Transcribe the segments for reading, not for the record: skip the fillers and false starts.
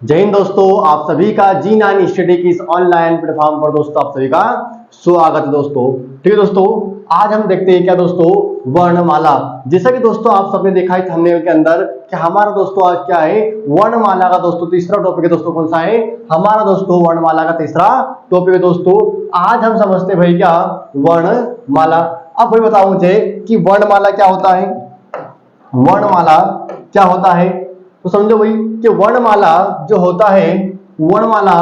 जय हिंद दोस्तों, आप सभी का G9 स्टडी की इस ऑनलाइन प्लेटफॉर्म पर दोस्तों आप सभी का स्वागत है दोस्तों। ठीक है दोस्तों, आज हम देखते हैं क्या दोस्तों, वर्णमाला। जैसा कि दोस्तों आप सबने देखा है थंबनेल के अंदर कि हमारा दोस्तों आज क्या है, वर्णमाला का दोस्तों तीसरा टॉपिक है दोस्तों। कौन सा है हमारा दोस्तों, वर्णमाला का तीसरा टॉपिक है दोस्तों। आज हम समझते भाई क्या वर्णमाला। अब भाई बताओ मुझे कि वर्णमाला क्या होता है। वर्णमाला क्या होता है तो समझो भाई कि वर्णमाला जो होता है, वर्णमाला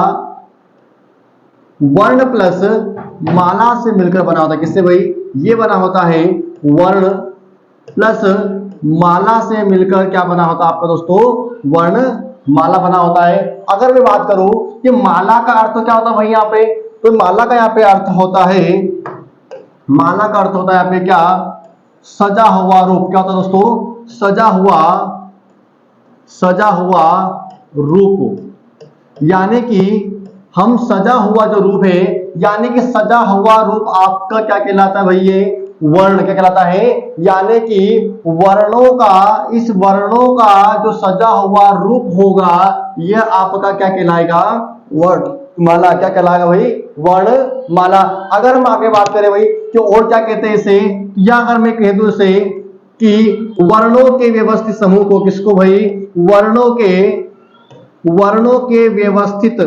वर्ण प्लस माला से मिलकर बना होता है। किससे भाई, ये बना होता है वर्ण प्लस माला से मिलकर क्या बना होता है आपका दोस्तों, वर्ण माला बना होता है। अगर मैं बात करूं कि माला का अर्थ क्या होता है भाई यहाँ पे, तो माला का यहाँ पे अर्थ होता है, माला का अर्थ होता है यहाँ पे क्या, सजा हुआ रूप। क्या होता है दोस्तों, सजा हुआ रूप। यानी कि हम सजा हुआ जो रूप है, यानी कि सजा हुआ रूप आपका क्या कहलाता है भाई, ये वर्ण क्या कहलाता है। यानी कि वर्णों का, इस वर्णों का जो सजा हुआ रूप होगा, यह आपका क्या कहलाएगा, वर्णमाला। क्या कहलाएगा भाई, वर्णमाला। अगर हम आगे बात करें भाई कि और क्या कहते हैं इसे, या अगर मैं कह दूं इसे कि वर्णों के व्यवस्थित समूह को, किसको भाई, वर्णों के व्यवस्थित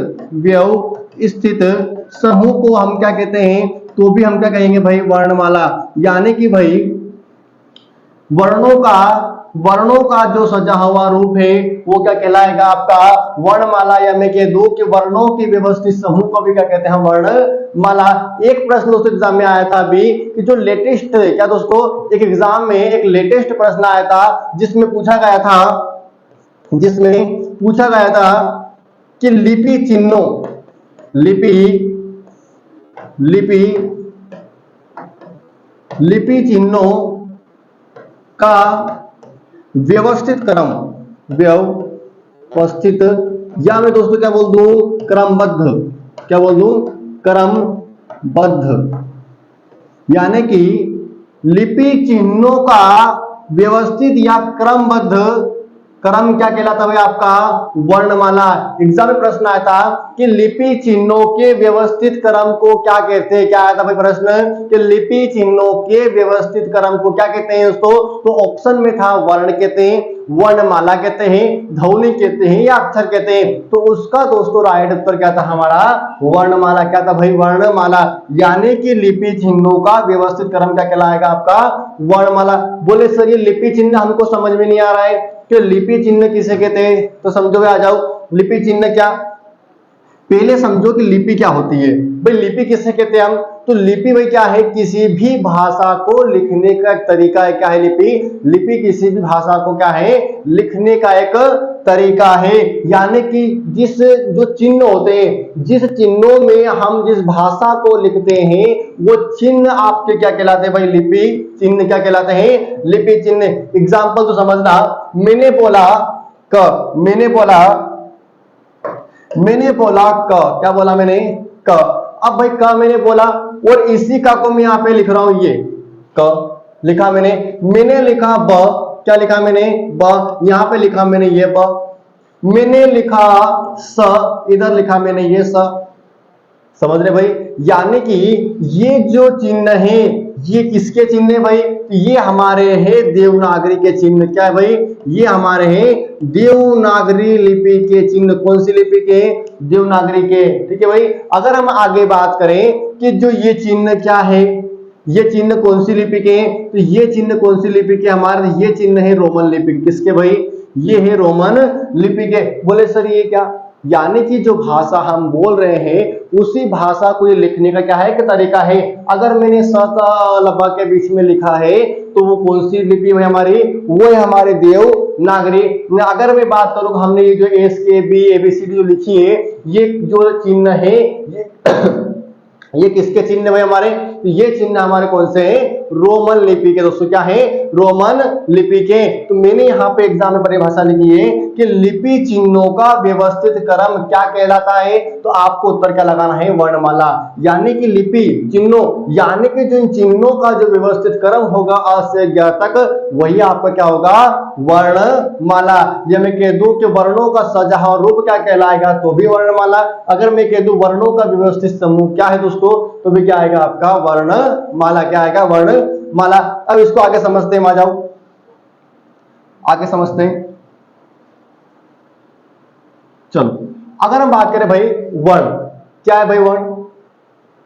समूह को हम क्या कहते हैं, तो भी हम क्या कहेंगे भाई, वर्णमाला। यानी कि भाई वर्णों का जो सजा हुआ रूप है वो क्या कहलाएगा आपका, वर्णमाला। या मैं कह दूं कि वर्णों के व्यवस्थित समूह को भी क्या कहते हैं, वर्णमाला। एक प्रश्न दोस्तों एग्जाम में आया था अभी कि जो लेटेस्ट, क्या दोस्तों, एक एग्जाम में एक लेटेस्ट प्रश्न आया था जिसमें पूछा गया था कि लिपि चिन्हों का व्यवस्थित, या मैं दोस्तों क्या बोल दूं, क्रमबद्ध। क्या बोल दूं, क्रमबद्ध। यानी कि लिपि चिन्हों का व्यवस्थित या क्रमबद्ध क्रम क्या कहलाता है आपका, वर्णमाला। एग्जाम में प्रश्न आया था कि लिपि चिन्हों के व्यवस्थित क्रम को क्या कहते हैं। क्या आया था भाई प्रश्न कि लिपि चिन्हों के व्यवस्थित क्रम को क्या कहते हैं दोस्तों, तो ऑप्शन में था वर्ण कहते हैं, वर्णमाला कहते हैं, ध्वनि कहते हैं, या अक्षर कहते हैं। तो उसका दोस्तों राइट उत्तर क्या था हमारा, वर्णमाला। क्या था भाई, वर्णमाला। यानी कि लिपि चिन्हों का व्यवस्थित क्रम क्या कहलाएगा आपका, वर्णमाला। बोले सर ये लिपि चिन्ह हमको समझ में नहीं आ रहा है कि लिपि चिन्ह किसे कहते हैं, तो समझो आ जाओ, लिपि चिन्ह क्या, पहले समझो कि लिपि क्या होती है भाई। लिपि किसे कहते हैं हम, तो लिपि भाई क्या है, किसी भी भाषा को लिखने का एक तरीका है। क्या है लिपि किसी भी भाषा को क्या है, लिखने का एक तरीका है। यानी कि जिस जो चिन्ह होते हैं, जिस चिन्हों में हम जिस भाषा को लिखते हैं, वो चिन्ह आपके क्या कहलाते हैं भाई, लिपि चिन्ह क्या कहलाते हैं, लिपि चिन्ह। एग्जाम्पल तो समझना, मैंने बोला क, क्या बोला मैंने, क। अब भाई क मैंने बोला और इसी का को मैं यहाँ पे लिख रहा हूं, ये क लिखा मैंने लिखा ब, क्या लिखा मैंने, ब। यहाँ पे लिखा मैंने ये ब। मैंने लिखा स, इधर लिखा मैंने ये स। समझ रहे भाई। यानी कि ये जो चिन्ह है, ये किसके चिन्ह है भाई, ये हमारे हैं देवनागरी के चिन्ह। क्या है भाई, ये हमारे हैं देवनागरी लिपि के चिन्ह। कौन सी लिपि के, देवनागरी के। ठीक है भाई। अगर हम आगे बात करें कि जो ये चिन्ह क्या है, ये चिन्ह कौन सी लिपि के, तो ये चिन्ह कौन सी लिपि के, हमारे ये चिन्ह है रोमन लिपि के। किसके भाई, ये है रोमन लिपि के। बोले सर ये क्या, यानी कि जो भाषा हम बोल रहे हैं उसी भाषा को ये लिखने का क्या है, कि तरीका है। अगर मैंने स का लबा के बीच में लिखा है तो वो कौन सी लिपि है हमारी, वो है हमारी देवनागरी। अगर मैं बात करूं हमने ये जो एस के बी एबीसीडी जो लिखी है, ये जो चिन्ह है ये किसके चिन्ह है हमारे, तो ये चिन्ह हमारे कौन से हैं, रोमन लिपि के। दोस्तों क्या है? रोमन लिपि के। तो मैंने यहाँ पे एग्जाम में परिभाषा लिखी है कि लिपि चिन्हों का व्यवस्थित क्रम क्या कहलाता है, तो आपको उत्तर क्या लगाना है? वर्णमाला। यानी कि लिपि चिन्हों यानी कि जिन चिन्हों का जो व्यवस्थित क्रम होगा अ से ज्ञ तक, वही आपका क्या होगा? वर्णमाला। या मैं कह दूं कि वर्णों का सजा हुआ रूप क्या कहलाएगा, तो भी वर्णमाला। अगर मैं कह दूं वर्णों का व्यवस्थित समूह क्या है दोस्तों, तो भी क्या आएगा आपका? वर्णमाला। क्या आएगा? वर्णमाला। अब इसको आगे समझते हैं, आ जाओ आगे समझते हैं। चलो अगर हम बात करें भाई वर्ण, क्या है भाई वर्ण?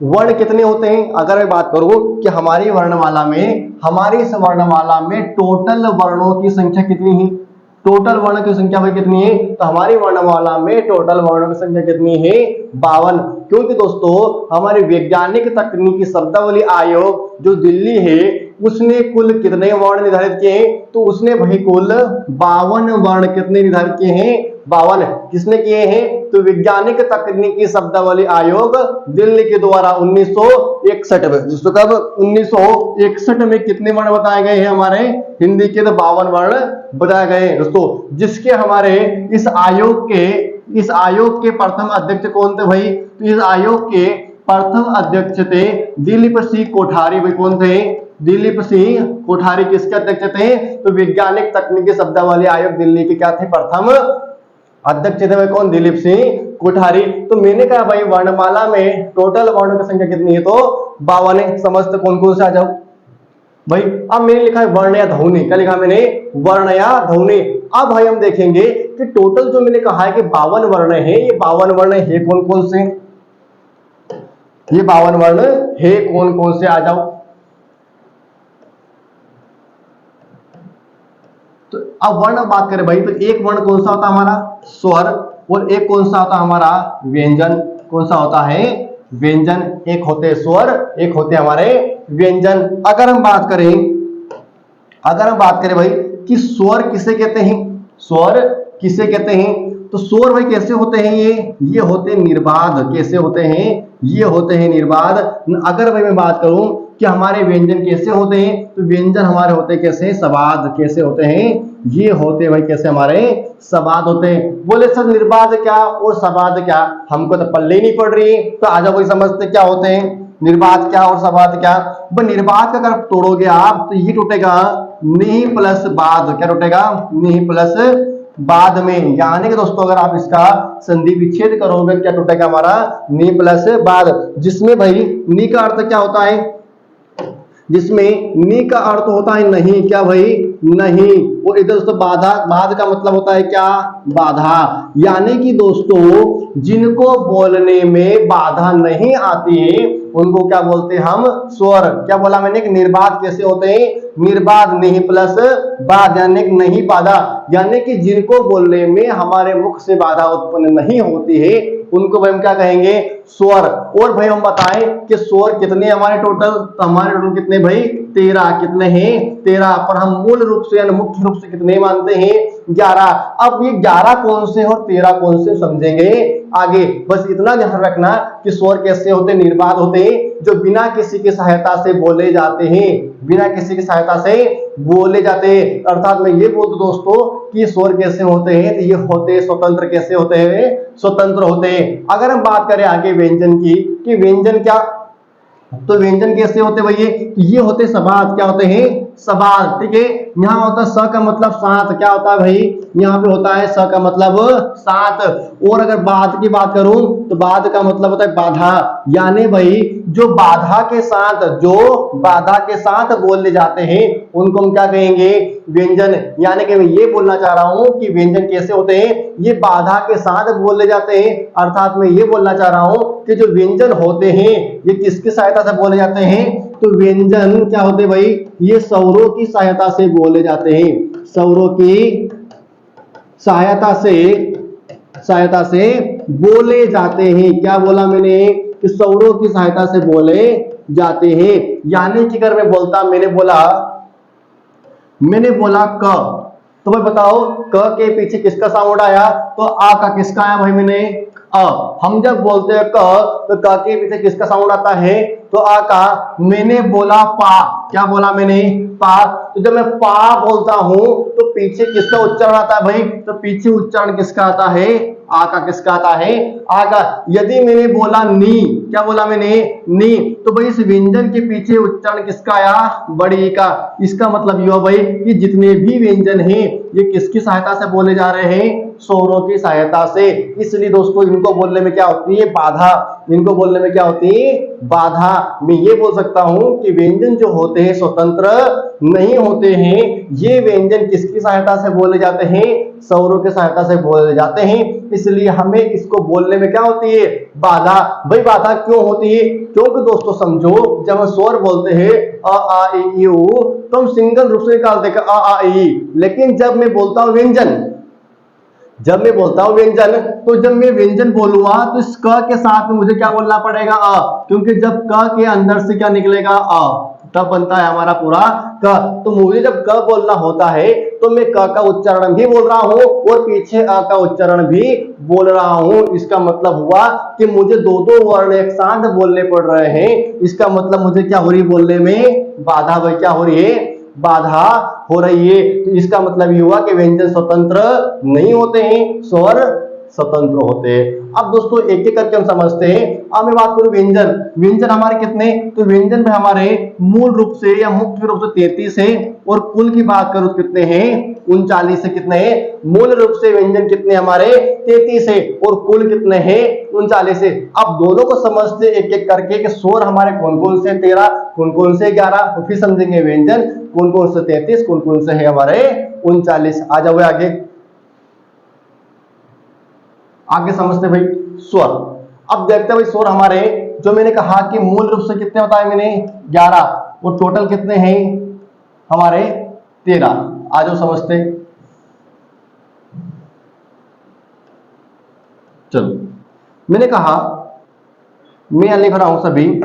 वर्ण कितने होते हैं? अगर मैं बात करूं कि हमारी वर्णमाला में टोटल वर्णों की संख्या कितनी है? टोटल वर्ण की संख्या भाई कितनी है? तो हमारी वर्णमाला में टोटल वर्णों की संख्या कितनी है? 52। क्योंकि दोस्तों हमारे वैज्ञानिक तकनीकी शब्दावली आयोग जो दिल्ली है, उसने कुल कितने वर्ण निर्धारित किए हैं? तो उसने भाई कुल 52 वर्ण कितने निर्धारित किए हैं? 52। किसने किए हैं? तो वैज्ञानिक तकनीकी शब्दावली आयोग दिल्ली के द्वारा 1961 में। दोस्तों कब? 1961 में कितने वर्ण बताए गए हैं हमारे हिंदी के? तो 52 वर्ण बताए गए हैं दोस्तों। जिसके हमारे इस आयोग के प्रथम अध्यक्ष कौन थे भाई? तो इस आयोग के प्रथम अध्यक्ष थे दिलीप सिंह कोठारी। भाई कौन थे? दिलीप सिंह कोठारी। किसके अध्यक्ष थे? तो वैज्ञानिक तकनीकी शब्दावली आयोग दिल्ली के क्या थे? प्रथम अध्यक्ष थे भाई कौन? दिलीप सिंह कोठारी। तो मैंने कहा भाई वर्णमाला में टोटल वर्णों की संख्या कितनी है? तो 52 है। समझते कौन कौन से? आ जाओ भाई। अब मैंने लिखा है वर्ण या ध्वनि। क्या लिखा मैंने? वर्ण या ध्वनि। अब भाई हम देखेंगे कि टोटल जो मैंने कहा है कि 52 वर्ण है, ये 52 वर्ण है कौन कौन से? ये 52 वर्ण है कौन कौन से? आ जाओ। तो अब वर्ण बात करें भाई, तो एक वर्ण कौन सा होता है हमारा? स्वर। और एक कौन सा होता है हमारा? व्यंजन। कौन सा होता है? व्यंजन। एक होते स्वर, एक होते हमारे व्यंजन। अगर हम बात करें भाई कि स्वर किसे कहते हैं? स्वर किसे कहते हैं? तो स्वर भाई कैसे होते हैं? ये होते हैं निर्बाध। कैसे होते हैं? ये होते हैं निर्बाध। अगर भाई मैं बात करूं कि हमारे व्यंजन कैसे होते हैं, तो व्यंजन हमारे होते कैसे? सबाद। कैसे होते हैं? ये होते भाई कैसे? हमारे सबाद होते हैं। बोले सर निर्बाध क्या और सबाद क्या? हमको तो पल्ले नहीं पड़ रही है। तो आजा भाई समझते क्या होते हैं निर्बाध क्या और सबाद क्या। निर्बाध का अगर तोड़ोगे आप तो ये टूटेगा नी प्लस बाद। क्या टूटेगा? नी प्लस बाद में। यानी कि दोस्तों अगर आप इसका संधि विच्छेद करोगे क्या टूटेगा? हमारा नी प्लस बाद। जिसमें भाई नी का अर्थ क्या होता है? जिसमें नी का अर्थ होता है नहीं। क्या भाई? नहीं। और इधर दोस्तों बाधा, बाद का मतलब होता है क्या? बाधा। यानी कि दोस्तों जिनको बोलने में बाधा नहीं आती है उनको क्या बोलते हैं हम? स्वर। क्या बोला मैंने कि निर्बाध कैसे होते हैं? निर्बाध नहीं प्लस बाद, यानी कि नहीं बाधा। यानी कि जिनको बोलने में हमारे मुख से बाधा उत्पन्न नहीं होती है उनको भाई हम क्या कहेंगे? स्वर। और भाई हम बताएं कि स्वर कितने हमारे टोटल? तो हमारे टोटल कितने भाई? 13। कितने हैं? 13। पर हम मूल रूप से यानी मुख्य रूप से कितने मानते हैं? 11। अब ये 11 कौन से और 13 कौन से समझेंगे आगे। बस इतना ध्यान रखना कि स्वर कैसे होते? निर्बाध होते हैं, जो बिना किसी की सहायता से बोले जाते हैं। बिना किसी की सहायता से बोले जाते हैं। अर्थात मैं ये बोल दूं दोस्तों कि स्वर कैसे होते हैं? तो ये होते स्वतंत्र। कैसे होते हैं? स्वतंत्र होते हैं। अगर हम बात करें आगे व्यंजन की कि व्यंजन क्या, तो व्यंजन कैसे होते भैया? ये होते सबाद। क्या होते हैं? सबाद। ठीक है। यहाँ होता है स का मतलब साथ। क्या होता है भाई? यहाँ पे होता है स का मतलब साथ। और अगर बाद की बात करूं तो बाद का मतलब होता है बाधा। यानी भाई जो बाधा के साथ बोले जाते हैं उनको हम क्या कहेंगे? व्यंजन। यानी कि मैं ये बोलना चाह रहा हूं कि व्यंजन कैसे होते हैं? ये बाधा के साथ बोले जाते हैं। अर्थात मैं ये बोलना चाह रहा हूं कि जो व्यंजन होते हैं ये किसकी सहायता से बोले जाते हैं? तो व्यंजन क्या होते भाई? ये स्वरों की सहायता से बोले जाते हैं। स्वरों की सहायता से बोले जाते हैं। क्या बोला मैंने? कि स्वरों की सहायता से बोले जाते हैं। यानी कि अगर मैंने बोला क, तो भाई बताओ क के पीछे किसका साउंड आया? तो आ का किसका आया भाई? मैंने अ। हम जब बोलते हैं क तो क के पीछे किसका साउंड आता है? तो आ का मैंने बोला पा, क्या बोला मैंने, पा। तो जब मैं पा बोलता हूं तो पीछे किसका उच्चारण आता है भाई, तो पीछे उच्चारण किसका आता है, आ का। किसका आता है, आ का। यदि मैंने बोला नी, क्या बोला मैंने, नी, तो भाई इस व्यंजन के पीछे उच्चारण किसका आया, बड़ी ई का। इसका मतलब ये हुआ भाई कि जितने भी व्यंजन हैं ये किसकी सहायता से बोले जा रहे हैं, स्वरों की सहायता से। इसलिए दोस्तों इनको बोलने में क्या होती है, बाधा। इनको बोलने में क्या होती है, बाधा। मैं ये बोल सकता हूं कि व्यंजन जो होते हैं स्वतंत्र नहीं होते हैं, ये व्यंजन किसकी सहायता से बोले जाते हैं, स्वरों की सहायता से बोले जाते हैं। इसलिए हमें इसको बोलने में क्या होती है, बाधा। भाई बाधा क्यों होती है, क्योंकि दोस्तों समझो जब हम स्वर बोलते हैं अ आ ई ऊ, तो हम सिंगल रूप से निकालते हैं अ आ ई। लेकिन जब मैं बोलता हूं व्यंजन, जब मैं बोलता हूं व्यंजन, तो जब मैं व्यंजन बोलूंगा तो इस क के साथ में मुझे क्या बोलना पड़ेगा, अ। क्योंकि जब क के अंदर से क्या निकलेगा, अ, तब बनता है हमारा पूरा क। तो मुझे जब क बोलना होता है तो मैं क का उच्चारण भी बोल रहा हूं और पीछे अ का उच्चारण भी बोल रहा हूं। इसका मतलब हुआ कि मुझे दो दो वर्ण एक साथ बोलने पड़ रहे हैं। इसका मतलब मुझे क्या हो रही है, बोलने में बाधा। भाई क्या हो रही है, बाधा हो रही है। तो इसका मतलब ये हुआ कि व्यंजन स्वतंत्र नहीं होते हैं, स्वर स्वतंत्र होते हैं। अब दोस्तों एक एक करके हम समझते हैं। अब मैं बात करूं व्यंजन, व्यंजन हमारे कितने, तो व्यंजन में हमारे मूल रूप से या मुख्य रूप से 33 है, और कुल की बात करूं तो कितने हैं, 39 से। कितने हैं, मूल रूप से व्यंजन कितने हमारे 33 है और कुल कितने हैं, 39 है। अब दोनों को समझते एक एक करके कि स्वर हमारे कौन कौन से 13, कौन कौन से 11, तो फिर समझेंगे व्यंजन कौन कौन से 33, कौन कौन से है हमारे 39। आ जाओ आगे, आगे समझते भाई स्वर। अब देखते हैं भाई स्वर हमारे, जो मैंने कहा कि मूल रूप से कितने बताए मैंने, 11, और टोटल कितने हैं हमारे 13। आ जाओ समझते। चलो मैंने कहा मैं यहां लिख रहा हूं सभी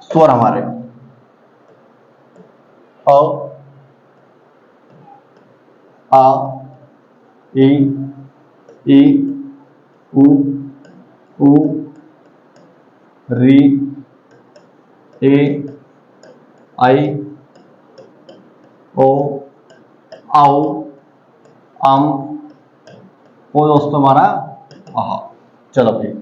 स्वर हमारे, अ आ ई उ ऊ री ए आई ओ आओ आम, और दोस्तों हमारा आहा। चलो भाई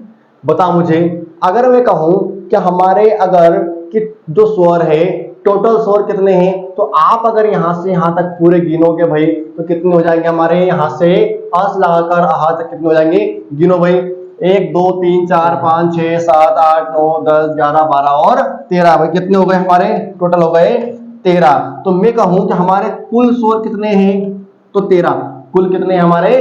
बताओ मुझे, अगर मैं कहूं कि हमारे अगर कि जो स्वर है टोटल स्वर कितने हैं, तो आप अगर यहां से यहां तक पूरे गिनोगे भाई तो कितने हो जाएंगे हमारे, यहां से अस लगाकर आहा तक कितने हो जाएंगे, गिनो भाई। 1 2 3 4 5 6 7 8 9 10 11 12 और 13। भाई कितने हो गए हमारे, टोटल हो गए 13। तो मैं कहूं कि हमारे कुल स्वर कितने हैं, तो 13। कुल कितने हैं हमारे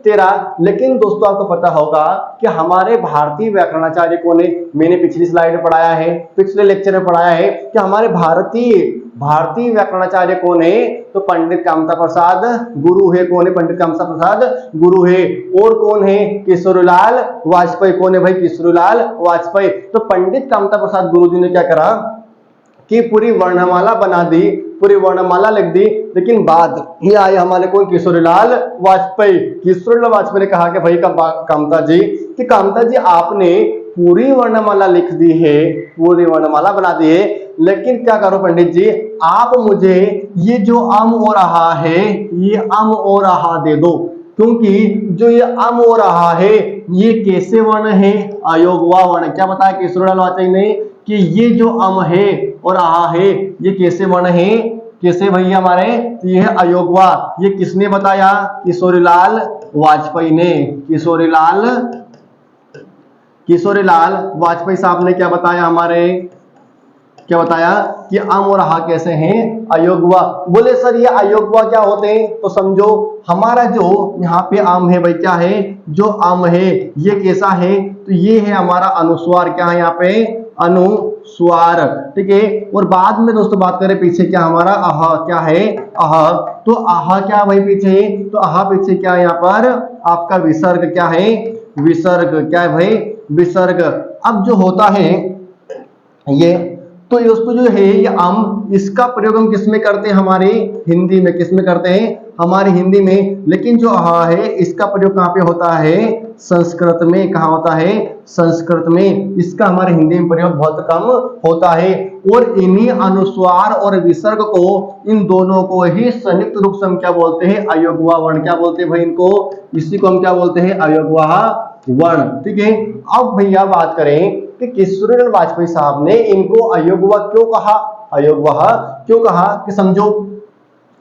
13। लेकिन दोस्तों आपको पता होगा कि हमारे भारतीय व्याकरणाचार्य ने, मैंने पिछली स्लाइड में पढ़ाया है, पिछले लेक्चर में पढ़ाया है कि हमारे भारतीय व्याकरणाचार्य कौन है, तो पंडित कामता प्रसाद गुरु है। कौन है, पंडित कामता प्रसाद गुरु है। और कौन है, किशोरीलाल वाजपेयी। कौन है भाई, किशोरीलाल वाजपेयी। तो पंडित कामता प्रसाद गुरु जी ने क्या करा कि पूरी वर्णमाला बना दी, पूरी वर्णमाला लिख दी। लेकिन बाद ही आए हमारे कौन, किशोरीलाल वाजपेयी। किशोरीलाल वाजपेयी ने कहा कि भाई कामता जी, कि कामता जी आपने पूरी वर्णमाला लिख दी है, पूरी वर्णमाला बना दी है, लेकिन क्या करो पंडित जी, आप मुझे ये जो अम और आहा है, ये अम और आहा दे दो। क्योंकि जो ये अम और आहा है ये कैसे वर्ण है, अयोगवा वर्ण। क्या बताया किशोरीलाल वाजपेयी ने, कि ये जो अम है और आहा है ये कैसे वर्ण है, कैसे भैया हमारे, ये है अयोगवा। ये किसने बताया, किशोरीलाल वाजपेयी ने। किशोरीलाल वाजपेयी साहब ने क्या बताया हमारे, क्या बताया कि अम और आहा कैसे हैं, अयोगवा। बोले सर ये अयोगवा क्या होते हैं, तो समझो हमारा जो यहाँ पे अम है भाई, क्या है, जो अम है ये कैसा है, तो ये है हमारा अनुस्वार। क्या है यहाँ पे, अनुस्वार, ठीक है। और बाद में दोस्तों बात करें पीछे, क्या हमारा आहा, क्या है, आहा। तो आहा क्या भाई पीछे, तो आहा पीछे क्या है यहाँ पर आपका विसर्ग। क्या है, विसर्ग। क्या है भाई, विसर्ग। अब जो होता है ये, तो दोस्तों जो है ये इसका प्रयोग हम किस में करते हैं, हमारे हिंदी में। किस में करते हैं, हमारी हिंदी में। लेकिन जो है इसका प्रयोग कहाँ पे होता है, संस्कृत में। कहाँ होता है, संस्कृत में। इसका हमारे हिंदी में प्रयोग बहुत कम होता है। और इन्हीं अनुस्वार और विसर्ग को, इन दोनों को ही संयुक्त रूप से हम क्या बोलते हैं, अयोगवा वर्ण। क्या बोलते हैं भाई इनको, इसी को हम क्या बोलते हैं, अयोगवा वर्ण। ठीक है। अब भैया बात करें कि किशोरीलाल वाजपेयी साहब ने इनको अयोगवा क्यों कहा, अयोगवा क्यों कहा, कि समझो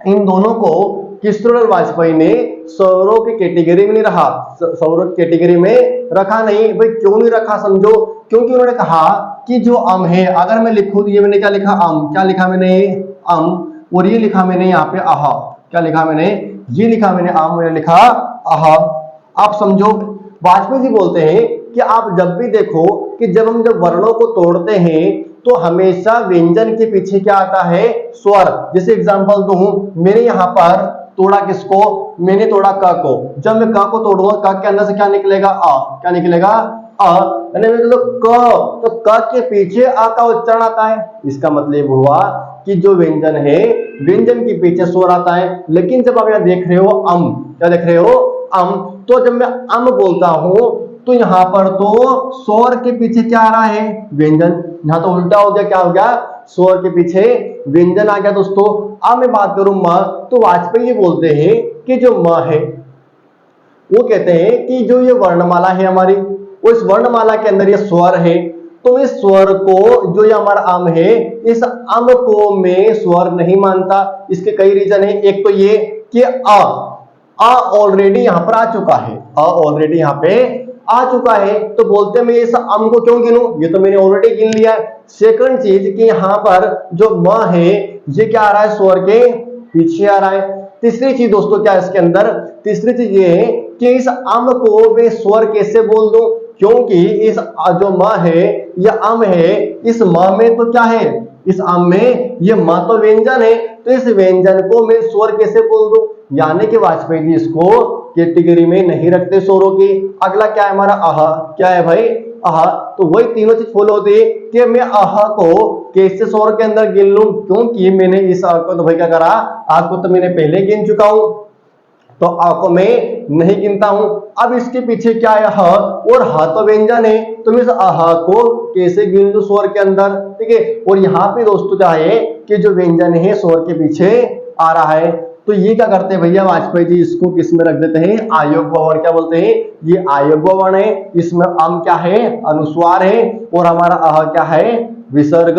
इन दोनों को किशोरीलाल वाजपेयी ने स्वरों की कैटेगरी में नहीं रहा, स्वरों की कैटेगरी में रखा नहीं। भाई क्यों नहीं रखा, समझो। क्योंकि उन्होंने कहा कि जो है, अगर मैं लिखूं, ये मैंने क्या लिखा, क्या लिखा मैंने, और ये लिखा मैंने यहाँ पे आहा। क्या लिखा मैंने, ये लिखा मैंने मैंने लिखा आहा। आप समझो, वाजपेयी जी बोलते हैं कि आप जब भी देखो कि जब हम वर्णों को तोड़ते हैं तो हमेशा व्यंजन के पीछे क्या आता है, स्वर। जैसे एग्जांपल दूं, मैंने यहां पर तोड़ा किसको, मैंने तोड़ा क को। जब मैं क को तोड़ूंगा, क के अंदर से क्या निकलेगा, क्या निकलेगा, मतलब क, तो क के पीछे आ का उच्चारण आता है। इसका मतलब हुआ कि जो व्यंजन है, व्यंजन के पीछे स्वर आता है। लेकिन जब आप यहां देख रहे हो क्या देख रहे हो, तो जब मैं बोलता हूं तो यहां पर तो स्वर के पीछे क्या आ रहा है, व्यंजन। यहां तो उल्टा हो गया, क्या हो गया, स्वर के पीछे व्यंजन आ गया दोस्तों। अब मैं बात करूं म, तो वाजपेयी ये बोलते हैं कि जो म है, वो कहते हैं कि जो ये वर्णमाला है हमारी, वो इस वर्णमाला के अंदर ये स्वर है। तो इस स्वर को, जो ये हमारा है, इस को मैं स्वर नहीं मानता। इसके कई रीजन है। एक तो ये कि ऑलरेडी यहां पर आ चुका है, ऑलरेडी यहां पे आ चुका है, तो बोलते मैं इस को क्यों गिनूं, ये तो मैंने ऑलरेडी गिन लिया है। सेकंड चीज कि यहां पर जो म है, ये क्या आ रहा है, स्वर के पीछे आ रहा है। तीसरी चीज दोस्तों क्या है इसके अंदर, तीसरी चीज ये है कि इस को मैं स्वर कैसे बोल दूं, क्योंकि इस जो म है, यह है, इस म में तो क्या है, इस में ये म तो व्यंजन है, तो इस व्यंजन को मैं स्वर कैसे बोल दूं। यानी कि वाजपेयी जी इसको कैटेगरी में नहीं रखते स्वरों की। अगला क्या है हमारा आहा। क्या है भाई, आहा। तो वही तीनों चीज फॉलो होती है कि मैं आहा को कैसे स्वर के अंदर गिन लूं, क्योंकि मैंने इस को तो भाई क्या करा, को तो मैंने पहले गिन चुका हूं, तो को मैं नहीं गिनता हूं। अब इसके पीछे क्या है, ह, और ह तो व्यंजन है, तो मैं इस आहा को कैसे गिन लूं स्वर के अंदर। ठीक है। और यहाँ पे दोस्तों क्या है कि जो व्यंजन है स्वर के पीछे आ रहा है। तो ये क्या करते हैं भैया, वाजपेयी जी इसको किस में रख देते हैं, अयोग्य वर्ण। क्या बोलते हैं, ये अयोग्य वर्ण है। इसमें क्या है, अनुस्वार है, और हमारा क्या है, विसर्ग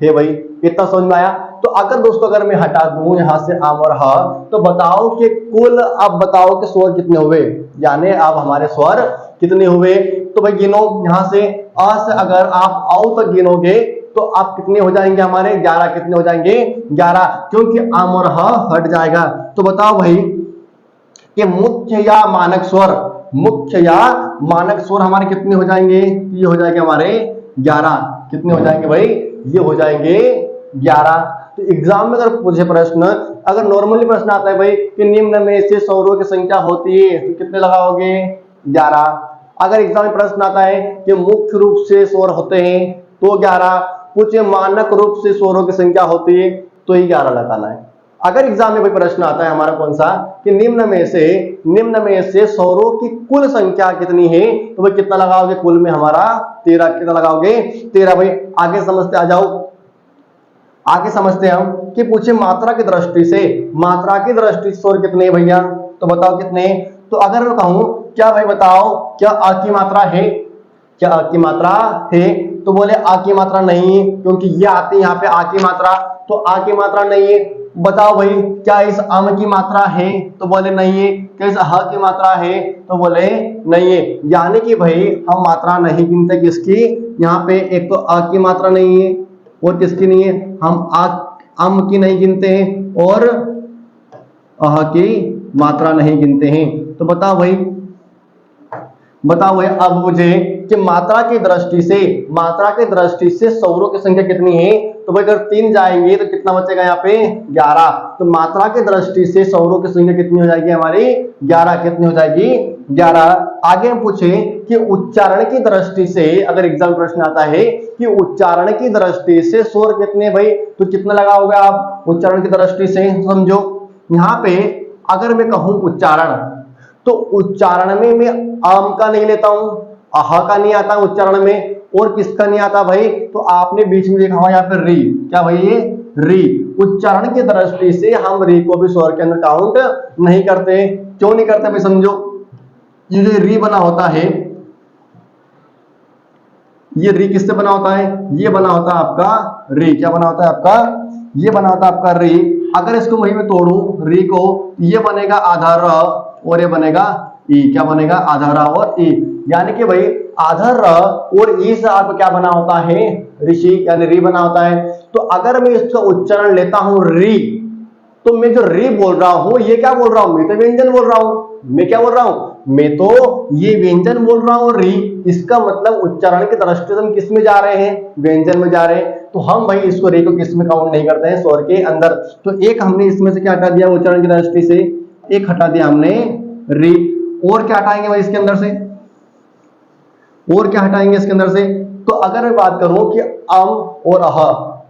है। भाई इतना समझ में आया। तो अगर दोस्तों अगर मैं हटा दूं यहां से और ह, तो बताओ कि कुल, अब बताओ कि स्वर कितने हुए, यानी अब हमारे स्वर कितने हुए। तो भाई गिनो, यहां से से अगर आप तक गिनोगे तो आप कितने हो जाएंगे, हमारे 11। कितने हो जाएंगे, 11, क्योंकि और ह हट जाएगा। तो बताओ भाई कि मुख्य या मानक स्वर, मुख्य या मानक स्वर हमारे कितने हो जाएंगे, ये हो जाएंगे हमारे 11। कितने हो जाएंगे भाई, ये हो जाएंगे 11। तो एग्जाम में अगर पूछे प्रश्न, अगर नॉर्मली प्रश्न आता है भाई कि निम्न में से स्वरों की संख्या होती है, तो कितने लगाओगे, 11। अगर एग्जाम में प्रश्न आता है कि मुख्य रूप से स्वर होते हैं, तो 11। कुछ मानक रूप से स्वरों की संख्या होती है, तो ही 11 लगाना है। अगर एग्जाम में कोई प्रश्न आता है हमारा कौन सा, कि निम्न में से स्वरों की कुल संख्या कितनी है, तो भाई कितना लगाओगे, कुल में हमारा 13। कितना लगाओगे, 13। भाई आगे समझते आ जाओ, आगे समझते हैं हम कि पूछे मात्रा की दृष्टि से, मात्रा की दृष्टि से स्वर कितने भैया, तो बताओ कितने। तो अगर मैं कहूं क्या भाई बताओ, क्या आ की मात्रा है, क्या आ की मात्रा है, तो बोले आ की मात्रा नहीं है, क्योंकि ये आती है यहाँ पे आ की मात्रा, तो आ की मात्रा नहीं है। बताओ भाई क्या इस की मात्रा है, तो बोले नहीं है। क्या इस ह की मात्रा है, तो बोले नहीं है। यानी कि भाई हम मात्रा नहीं गिनते किसकी, यहाँ पे एक तो आ की मात्रा नहीं है, और किसकी नहीं है, हम की नहीं गिनते हैं, और अह की मात्रा नहीं गिनते हैं। तो बताओ भाई अब मुझे कि मात्रा की दृष्टि से स्वरों की संख्या कितनी है, तो भाई अगर 3 जाएंगे तो कितना बचेगा यहाँ पे, 11। तो मात्रा की दृष्टि से स्वरों की संख्या कितनी हो जाएगी हमारी, 11। कितनी हो जाएगी, 11। आगे हम पूछे कि उच्चारण की दृष्टि से, अगर एग्जाम प्रश्न आता है कि उच्चारण की दृष्टि से स्वर कितने भाई, तो कितना लगाओगे आप उच्चारण की दृष्टि से? समझो यहाँ पे अगर मैं कहूं उच्चारण, तो उच्चारण में मैं आम का नहीं लेता हूं, आह का नहीं आता उच्चारण में, और किसका नहीं आता भाई? तो आपने बीच में देखा हुआ यहाँ पे री, क्या भाई ये री। उच्चारण की दृष्टि से हम री को भी स्वर के अंदर काउंट नहीं करते। क्यों नहीं करते भाई? समझो, ये जो री बना होता है, ये री किससे बना होता है? ये बना होता है आपका री, क्या बना होता है आपका? ये बना होता है आपका री। अगर इसको वही में तोड़ू री को, ये बनेगा आधा र और ये बनेगा ई, क्या बनेगा? आधा र और ई। यानी कि भाई आधा र और ई से आपका क्या बना होता है? ऋषि, यानी री बना होता है। तो अगर मैं इसका उच्चारण लेता हूं री, तो मैं जो री बोल रहा हूं, ये क्या बोल रहा हूं? मैं तो व्यंजन बोल रहा हूं। मैं क्या बोल रहा हूं? मैं तो ये व्यंजन बोल रहा हूं री। इसका मतलब उच्चारण की दृष्टि से हम किस में जा रहे हैं? व्यंजन में जा रहे हैं। तो हम भाई इसको री को किस में काउंट नहीं करते हैं? स्वर के अंदर। तो एक हमने इसमें से क्या हटा दिया उच्चारण की दृष्टि से? एक हटा दिया हमने री। और क्या हटाएंगे भाई इसके अंदर से? और क्या हटाएंगे इसके अंदर से? तो अगर मैं बात करूं कि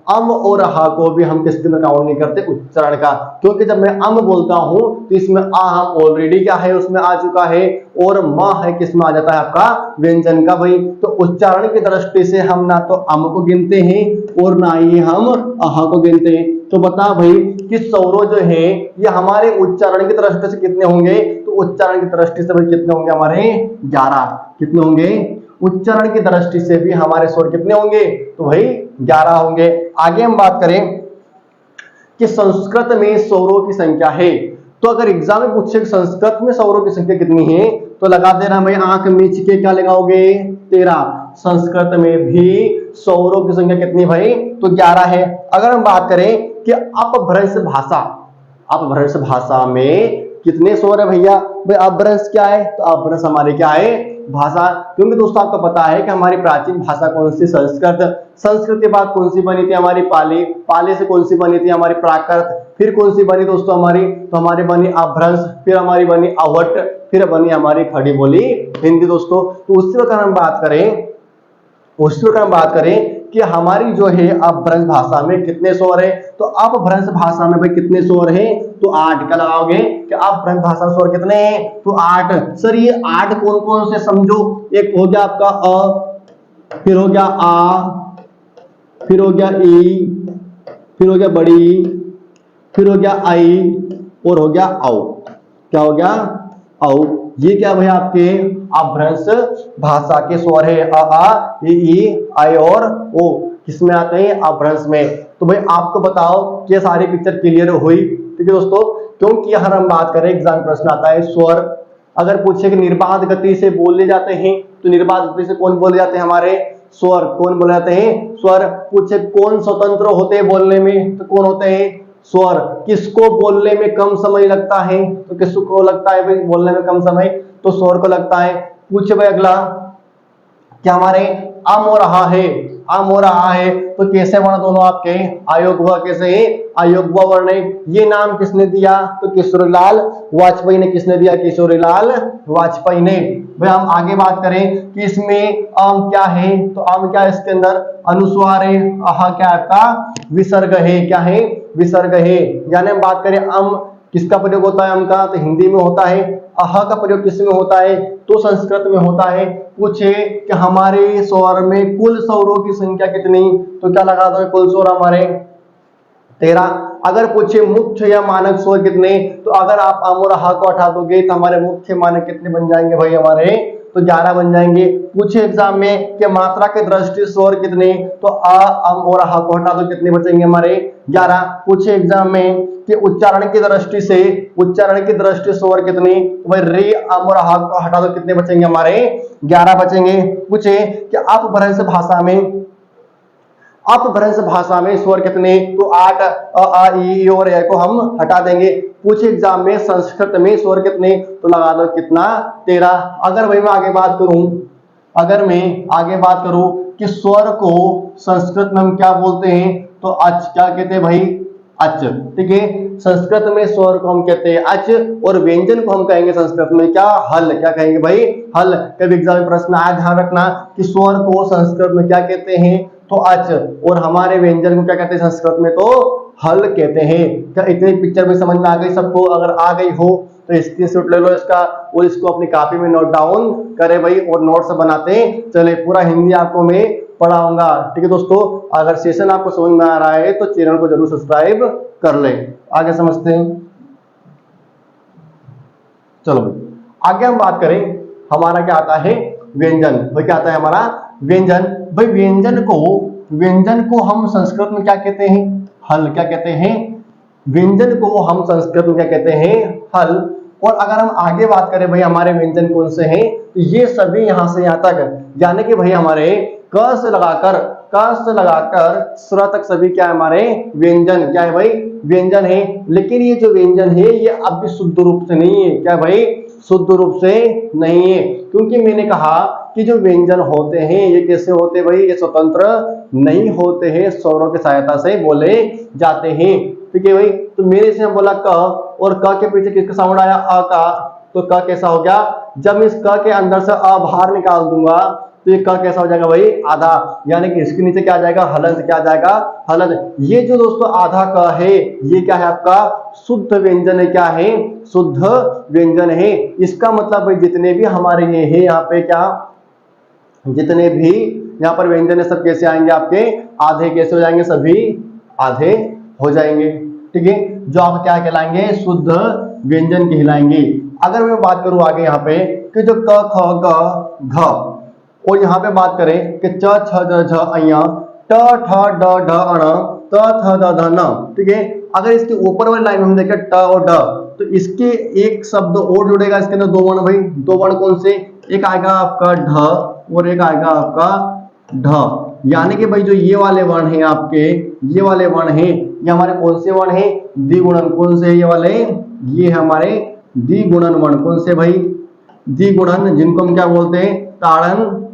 अम और अह को भी हम किसके अंदर काउंट नहीं करते उच्चारण का, क्योंकि जब मैं अम बोलता हूं तो इसमें आ हम ऑलरेडी क्या है उसमें आ चुका है, और म है किसमें आ जाता है आपका? व्यंजन का भाई। तो उच्चारण की दृष्टि से हम ना तो अम को गिनते हैं और ना ही हम अह को गिनते हैं। तो बता भाई कि स्वरों जो है ये हमारे उच्चारण की दृष्टि से कितने होंगे? तो उच्चारण की दृष्टि से भाई कितने होंगे हमारे? 11। कितने होंगे? उच्चारण की दृष्टि से भी हमारे स्वर कितने होंगे? तो भाई 11 होंगे। आगे हम बात करें कि संस्कृत में स्वरों की संख्या है, तो अगर एग्जाम में पूछे संस्कृत में स्वरों की संख्या कितनी है, तो लगा देना भाई आंख मीच के, क्या लगाओगे? 13। संस्कृत में भी स्वरों की संख्या कितनी भाई? तो 11 है। अगर हम बात करें कि अपभ्रंश भाषा, अपभ्रंश भाषा में कितने स्वर है भैया? भाई अपभ्रंश क्या है? तो अपभ्रंश हमारे क्या है? भाषा। क्योंकि दोस्तों आपको पता है कि हमारी प्राचीन भाषा कौन सी? संस्कृत। संस्कृत के बाद कौन सी बनी थी? हमारी पाली। पाली से कौन सी बनी थी? हमारी प्राकृत। फिर कौन सी बनी दोस्तों हमारी? तो हमारी बनी अपभ्रंश, फिर हमारी बनी अवट, फिर बनी हमारी खड़ी बोली हिंदी दोस्तों। तो उसी वक्त हम बात करें कि हमारी जो है अपभ्रंश भाषा में कितने स्वर है, तो अपभ्रंश भाषा में भाई कितने स्वर है? तो 8। क्या लगाओगे कि अपभ्रंश भाषा में स्वर कितने हैं? तो 8। सर ये 8 कौन कौन से? समझो, एक हो गया आपका अ, फिर हो गया आ, फिर हो गया ई, फिर हो गया बड़ी, फिर हो गया आई, और हो गया औ। क्या हो गया? औ। ये क्या भाई आपके अपभ्रंश भाषा के स्वर है। आ ई आई और ओ किसमें आते हैं? अपभ्रंश में। तो भाई आपको बताओ कि ये सारी पिक्चर क्लियर हुई? ठीक है दोस्तों, क्योंकि यहां हम बात करें एग्जाम प्रश्न आता है स्वर। अगर पूछे कि निर्बाध गति से बोले जाते हैं, तो निर्बाध गति से कौन बोले जाते हैं? हमारे स्वर। कौन बोले जाते हैं? स्वर। पूछे कौन स्वतंत्र होते हैं बोलने में, तो कौन होते हैं? स्वर। किसको बोलने में कम समय लगता है, तो किसको लगता है भाई बोलने में कम समय? तो स्वर को लगता है। पूछे भाई अगला, क्या हमारे अम और अहा है, अम और अहा है, तो कैसे वर्ण दोनों आपके? अयोग व। कैसे है? अयोग व वर्ण है। ये नाम किसने दिया? तो किशोरीलाल वाजपेयी ने। किसने दिया? किशोरीलाल वाजपेयी ने। भाई हम आगे बात करें कि इसमें अम क्या है, तो अम क्या है इसके अंदर? अनुस्वार है। अहा क्या है आपका? विसर्ग है। क्या है? विसर्ग है। यानी हम बात करें अम किसका प्रयोग होता है? अम का तो हिंदी में होता है। अह का प्रयोग किस में होता है? तो संस्कृत में होता है। पूछे कि हमारे स्वर में कुल स्वरों की संख्या कितनी, तो क्या लगा दो? कुल स्वर हमारे 13। अगर पूछे मुख्य या मानक स्वर कितने, तो अगर आप अम और अह को हटा दोगे तो हमारे मुख्य मानक कितने बन जाएंगे भाई हमारे? तो 11 बन जाएंगे। पूछे एग्जाम में कि मात्रा के दृष्टि स्वर कितने, तो अ अम और अह को हटा दो कितने बचेंगे हमारे? 11। पूछे एग्जाम में कि उच्चारण की दृष्टि स्वर कितने, तो भाई रे अम और अह को हटा दो कितने बचेंगे हमारे? 11 बचेंगे। पूछे कि अपभ्रंश भाषा में स्वर कितने, तो 8। अ आ ई और ए को हम हटा देंगे। पूछे एग्जाम में संस्कृत में स्वर कितने, तो लगा दो कितना? 13। अगर भाई मैं आगे बात करूं कि स्वर को संस्कृत में हम क्या बोलते हैं, तो क्या कहते हैं भाई? अच। ठीक है, संस्कृत में स्वर को हम कहते हैं अच, और व्यंजन को हम कहेंगे संस्कृत में क्या, हल। क्या कहेंगे भाई, हल। कभी एग्जाम में प्रश्न आया, ध्यान रखना कि स्वर को संस्कृत में क्या कहते हैं, तो अच, और हमारे व्यंजन को क्या कहते हैं संस्कृत में, तो हल कहते हैं। क्या इतनी पिक्चर में समझ में आ गई सबको? अगर आ गई हो तो स्क्रीनशॉट ले लो इसका, और इसको अपनी कॉपी में नोट डाउन करें भाई, और नोट्स बनाते चले। पूरा हिंदी आपको मैं पढ़ाऊंगा। ठीक है दोस्तों, अगर सेशन आपको समझ में आ रहा है तो चैनल को जरूर सब्सक्राइब कर ले। आगे समझते हैं, चलो भाई आगे हम बात करें। हमारा क्या आता है, व्यंजन। भाई क्या आता है हमारा, व्यंजन। भाई व्यंजन को हम संस्कृत में क्या कहते हैं, हल। क्या कहते हैं, व्यंजन को हम संस्कृत में क्या कहते हैं, हल। और अगर हम आगे बात करें भाई हमारे व्यंजन कौन से हैं, तो ये सभी यहां से यहां तक, यानी कि भाई हमारे क से लगाकर स्र तक सभी क्या है हमारे व्यंजन। क्या है भाई, व्यंजन है। लेकिन ये जो व्यंजन है ये अब भी शुद्ध रूप से नहीं है। क्या भाई, शुद्ध रूप से नहीं है, क्योंकि मैंने कहा कि जो व्यंजन होते हैं ये कैसे होते भाई, ये स्वतंत्र नहीं होते हैं, स्वरों की सहायता से बोले जाते हैं। ठीक है भाई, तो मेरे से हम बोला क, और क के पीछे किसका साउंड आया, अ का, तो क कैसा हो गया, जब मैं इस क के अंदर से अ बाहर निकाल दूंगा तो ये क कैसा हो जाएगा भाई, आधा। यानी कि इसके नीचे क्या आ जाएगा, हलंत। क्या आ जाएगा, हलंत। ये जो दोस्तों आधा क है, ये क्या है आपका शुद्ध व्यंजन है। क्या है, शुद्ध व्यंजन है। इसका मतलब भाई जितने भी हमारे ये है यहाँ पे क्या, जितने भी यहाँ पर व्यंजन है सब कैसे आएंगे आपके, आधे। कैसे हो जाएंगे, सभी आधे हो जाएंगे। ठीक है, जो आप क्या कहलाएंगे, शुद्ध व्यंजन कहलाएंगे। अगर मैं बात करूं आगे यहाँ पे कि जो क ख ग घ, और यहाँ पे बात करें कि च छ ज झ अ ट ठ ड ढ अण त थ द ध न। ठीक है, अगर इसके ऊपर वाली लाइन हम देखें ट और ड, तो इसके एक शब्द और जुड़ेगा इसके अंदर, दो वर्ण भाई। दो वर्ण कौन से, एक आएगा आपका ढ और एक आएगा आपका ढ। यानी कि भाई जो ये वाले वर्ण हैं आपके, ये वाले वर्ण हैं, ये हमारे कौन से वर्ण हैं, द्विगुणन। कौन से ये वाले, ये हमारे द्विगुणन वर्ण। कौन से भाई, द्विगुणन, जिनको हम क्या बोलते हैं, ताड़न,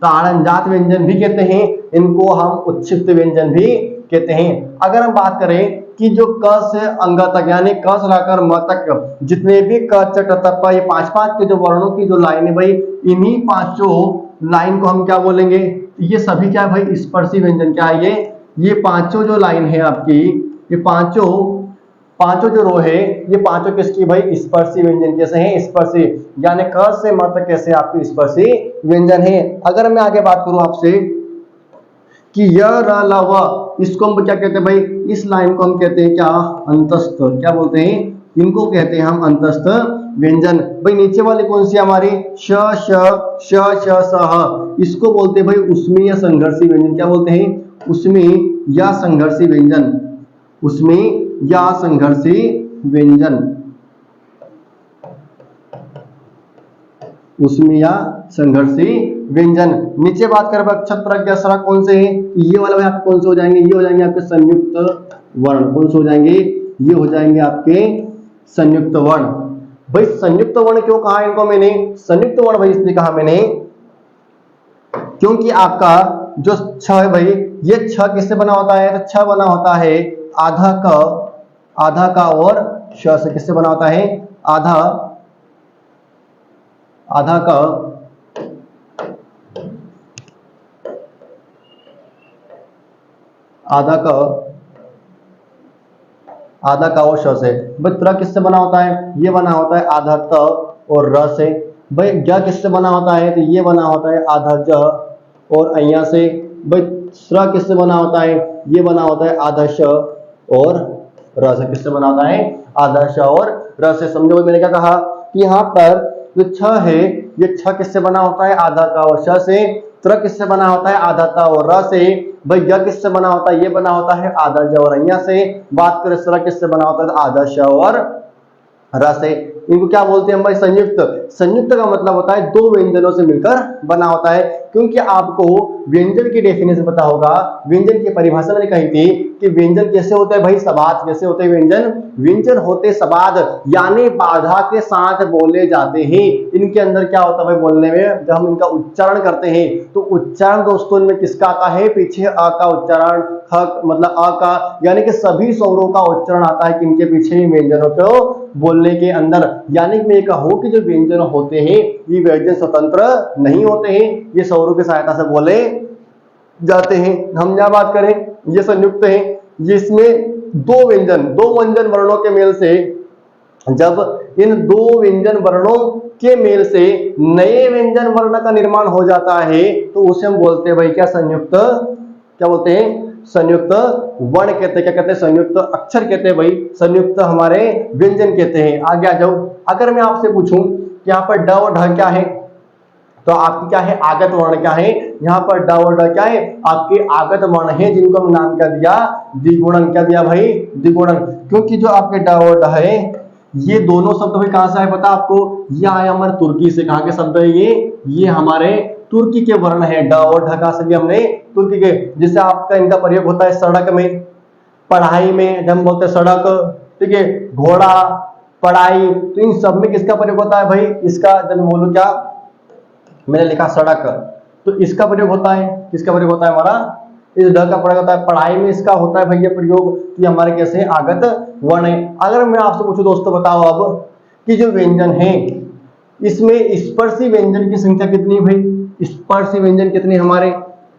ताड़न जात व्यंजन भी कहते हैं, इनको हम उच्छिष्ट व्यंजन भी कहते हैं। अगर हम बात करें कि जो क से अंग तक, यानी क से लाकर म तक जितने भी क च ट त प, ये पांच पांच के जो वर्णों की जो लाइन है भाई, इन्हीं पांचों लाइन को हम क्या बोलेंगे, ये सभी क्या है भाई, स्पर्शी व्यंजन। क्या है ये पांचों जो लाइन है आपकी, ये पांचों जो रो है, ये पांचों किसकी भाई, स्पर्शी व्यंजन। कैसे हैं, स्पर्शी, यानी क से म तक कैसे आपकी स्पर्शी व्यंजन है। अगर मैं आगे बात करूं आपसे कि य र ल व, इसको हम क्या कहते हैं भाई, इस लाइन को हम कहते हैं क्या, अंतस्थ। क्या बोलते हैं, इनको कहते हैं हम अंतस्थ व्यंजन। भाई नीचे वाली कौन सी हमारी, श श श श स ह, इसको बोलते हैं भाई उष्मीय या संघर्षी व्यंजन। क्या बोलते हैं, उष्मीय या संघर्षी व्यंजन, उष्मीय या संघर्षी व्यंजन, उष्मीय या संघर्षी व्यंजन। नीचे बात करें अक्षत प्रज्ञा स्वर कौन से हैं, ये वाले भाई आपके कौन से हो जाएंगे, ये हो जाएंगे आपके संयुक्त वर्ण। कौन से हो जाएंगे, ये हो जाएंगे आपके संयुक्त वर्ण। भाई संयुक्त वर्ण क्यों कहा इनको मैंने, संयुक्त वर्ण भाई इसलिए कहा मैंने क्योंकि आपका जो छ है भाई, ये छ किससे बना होता है, तो छ बना होता है आधा का और श से। किससे बना होता है, आधा का और श से। भाई त्र किससे बना होता है, ये बना होता है आधा त और र से। भाई ज किससे बना होता है, तो ये बना होता है आधा ज और अय्या से। भाई स्र किससे बना होता है, ये बना होता है आधा श और र से। किससे बना होता है, आधा श और र से। समझो भाई मैंने क्या कहा कि यहाँ पर जो छ है, ये छ किससे बना होता है, आधा का और श से। त्र किससे बना होता है, आधा ता और र से। भाई य किससे बना होता है, ये बना होता है आधा ज और अय्या से। बात करें स्र किससे बना होता है, आधा श और र से। इनको क्या बोलते हैं हम भाई? संयुक्त। संयुक्त का मतलब होता है दो व्यंजनों से मिलकर बना होता है। क्योंकि आपको व्यंजन की डेफिनेशन पता होगा, व्यंजन की परिभाषा मैंने कही थी कि व्यंजन कैसे होते हैं भाई? सबाद। कैसे होते हैं व्यंजन? व्यंजन होते सबाद, यानी बाधा के साथ बोले जाते हैं। इनके अंदर क्या होता है भाई बोलने में? जब हम इनका उच्चारण करते हैं तो उच्चारण दोस्तों इनमें किसका आता है? पीछे अ का उच्चारण, ख मतलब अ का, यानी कि सभी स्वरों का उच्चारण आता है किनके पीछे? व्यंजनों को बोलने के अंदर। यानी कि मैं कहूं कि जो व्यंजन होते हैं ये व्यंजन स्वतंत्र नहीं होते हैं, ये स्वरों की सहायता से बोले जाते हैं। हम क्या बात करें? ये संयुक्त है, जिसमें दो व्यंजन वर्णों के मेल से, जब इन दो व्यंजन वर्णों के मेल से नए व्यंजन वर्ण का निर्माण हो जाता है तो उसे हम बोलते हैं भाई क्या? संयुक्त। क्या बोलते हैं? संयुक्त वर्ण कहते हैं। क्या कहते हैं? संयुक्त अक्षर कहते हैं भाई, संयुक्त हमारे व्यंजन कहते हैं। आगे आ जाओ। अगर मैं आपसे पूछूं कि यहाँ पर ड और ढ क्या है, तो आपकी क्या है? आगत वर्ण क्या है? यहाँ पर ड और ढ क्या है? आपके आगत वर्ण है, जिनको हम नाम क्या दिया? द्विगुणन। क्या दिया भाई? द्विगुणन। क्योंकि जो आपके ड और ढ है ये दोनों शब्द भाई कहां से आए पता आपको? ये आए हमारे तुर्की से। कहां के शब्द है ये हमारे तुर्की के वर्ण है। ड और ढ से भी हमने तुर्की के, जिससे आपका इनका प्रयोग होता है सड़क में, पढ़ाई में, जब हम बोलते हैं सड़क, ठीक है, घोड़ा, पढ़ाई, तो इन सब में किसका प्रयोग होता है भाई? इसका जब मैं बोलूं क्या, मैंने लिखा सड़क, तो इसका प्रयोग होता है। किसका प्रयोग होता है? हमारा इस ड का प्रयोग होता है। पढ़ाई में इसका होता है भैया प्रयोग, तो हमारे कैसे? आगत वर्ण है। अगर मैं आपसे पूछूं दोस्तों बताओ अब कि जो व्यंजन है इसमें स्पर्शी व्यंजन की संख्या कितनी है भाई? स्पर्शी व्यंजन कितने हमारे?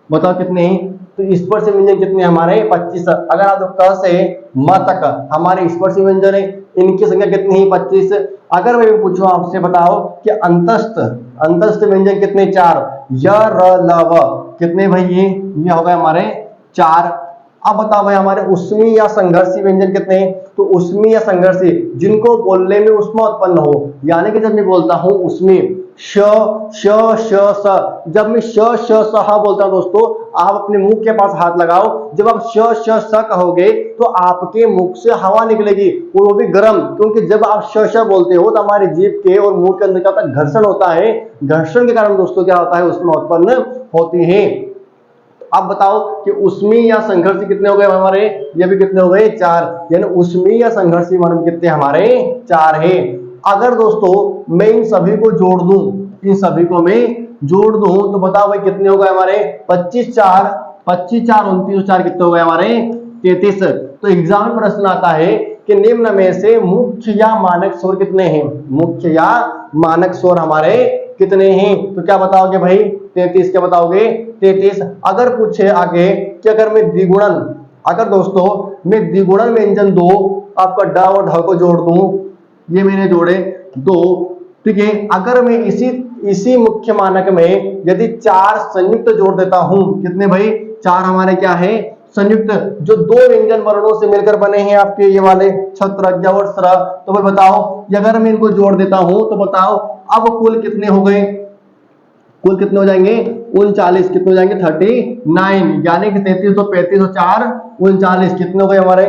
बताओ कितने हैं? तो स्पर्शी व्यंजन कितने हमारे? 25। अगर आप क से म तक हमारे स्पर्शी व्यंजन है, इनकी संख्या कितनी है? 25। अगर मैं पूछूं आपसे बताओ कि अंतस्थ व्यंजन कितने? 4। य र ल व कितने भाई? ये हो गए हमारे 4। अब बताओ भाई हमारे उष्मी या संघर्षी व्यंजन कितने हैं? तो उष्मी या संघर्षी जिनको बोलने में उष्मा उत्पन्न हो, यानी कि जब मैं बोलता हूं उष्मी श श श स, जब मैं श श स ह बोलता हूं दोस्तों, आप अपने मुंह के पास हाथ लगाओ। जब आप श श स कहोगे तो आपके मुख से हवा निकलेगी और वो भी गर्म, क्योंकि जब आप श श बोलते हो तो हमारे जीभ के और मुंह के अंदर क्या होता है? घर्षण होता है। घर्षण के कारण दोस्तों क्या होता है? उष्मा उत्पन्न होती है। अब बताओ कि उष्मी या संघर्षी कितने हो गए हमारे? ये भी कितने हो गए? 4। यानी उष्मी या संघर्षी वर्ण कितने हमारे? 4 है। अगर दोस्तों मैं इन सभी को जोड़ दूं, इन सभी को मैं जोड़ दूं तो बताओ भाई कितने हो गए हमारे? 25 4 25 4 29 4 कितने हो गए हमारे? 33। तो एग्जाम में प्रश्न आता है कि निम्न में से मुख्य या मानक स्वर कितने हैं? मुख्य या मानक स्वर हमारे कितने हैं? तो क्या बताओगे भाई? 33। क्या बताओगे? 33। अगर पूछे आगे कि अगर मैं द्विगुणन, अगर दोस्तों मैं द्विगुणन व्यंजन दो आपका ड और ढ को जोड़ दूं, ये मैंने जोड़े 2, ठीक है। अगर मैं इसी मुख्य मानक में यदि 4 संयुक्त जोड़ देता हूं, कितने भाई? 4 हमारे क्या है? संयुक्त, जो दो व्यंजन वर्णों से मिलकर बने हैं आपके ये वाले छत्र ज्ञ और स्र। तो भाई बताओ ये अगर मैं इनको जोड़ देता हूं तो बताओ अब कुल कितने हो गए? कुल कितने हो जाएंगे? 39। कितने हो जाएंगे? 39। यानी कि 33 तो 35 और 4 39। कितने हो गए हमारे?